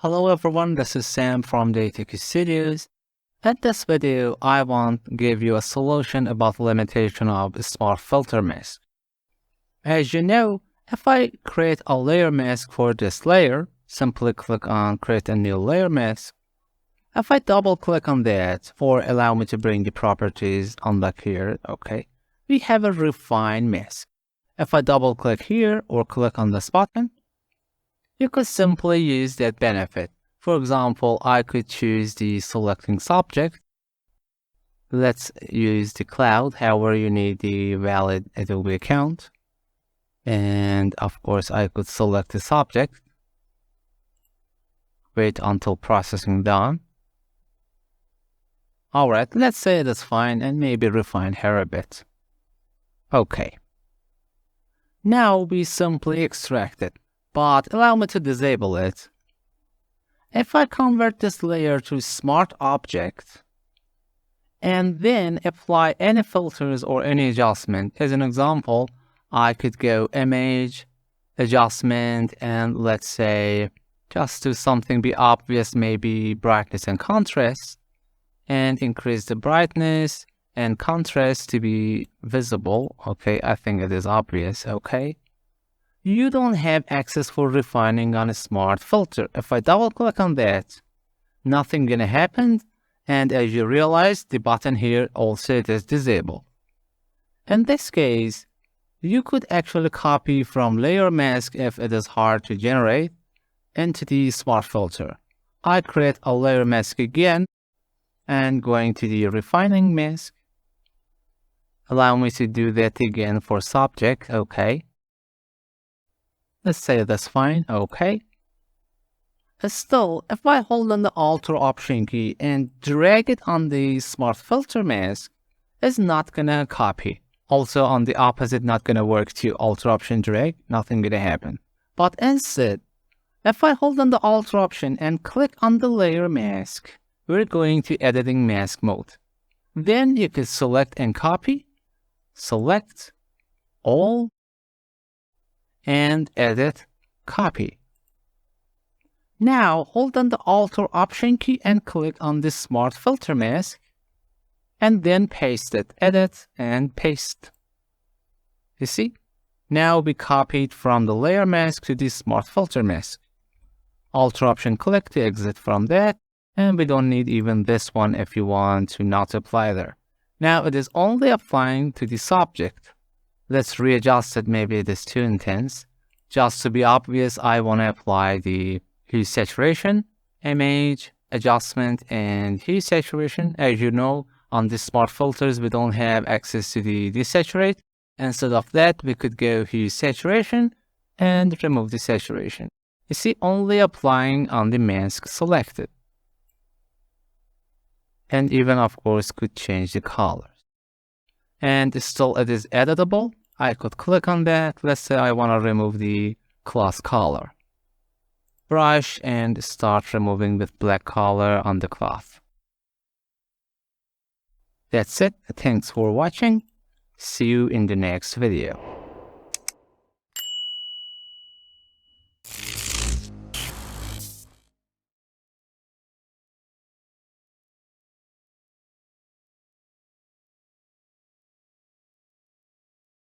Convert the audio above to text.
Hello everyone, this is Sam from DATEC Studios. In this video, I want to give you a solution about limitation of Smart Filter Mask. As you know, if I create a layer mask for this layer, simply click on Create a New Layer Mask. If I double click on that, or allow me to bring the properties on back here, okay, we have a Refine Mask. If I double click here or click on this button, you could simply use that benefit. For example, I could choose the selecting subject. Let's use the cloud, however you need the valid Adobe account. And of course, I could select the subject. Wait until processing done. Alright, let's say that's fine and maybe refine her a bit. Okay. Now we simply extract it. But allow me to disable it. If I convert this layer to Smart Object and then apply any filters or any adjustment, as an example, I could go Image, Adjustment, and let's say, just to something be obvious, maybe Brightness and Contrast, and increase the brightness and contrast to be visible. Okay, I think it is obvious, okay? You don't have access for refining on a smart filter. If I double click on that, nothing gonna happen. And as you realize, the button here also is disabled. In this case, you could actually copy from layer mask if it is hard to generate into the smart filter. I create a layer mask again and going to the refining mask. Allow me to do that again for subject, okay. Let's say that's fine, okay. Still, if I hold on the Alt or Option key and drag it on the Smart Filter Mask, it's not gonna copy. Also on the opposite, not gonna work to Alt or Option drag, nothing gonna happen. But instead, if I hold on the Alt or Option and click on the Layer Mask, we're going to Editing Mask mode. Then you can select and copy, select all, and edit, copy. Now hold on the Alt or Option key and click on the Smart Filter Mask and then paste it, edit and paste. You see? Now we copied from the layer mask to the Smart Filter Mask. Alt or Option click to exit from that, and we don't need even this one if you want to not apply there. Now it is only applying to the subject. Let's readjust it, maybe it is too intense. Just to be obvious, I want to apply the hue saturation, image, adjustment, and hue saturation. As you know, on the smart filters, we don't have access to the desaturate. Instead of that, we could go hue saturation and remove the saturation. You see, only applying on the mask selected. And even, of course, could change the colors. And still it is editable. I could click on that. Let's say I want to remove the cloth color. Brush and start removing with black color on the cloth. That's it. Thanks for watching. See you in the next video.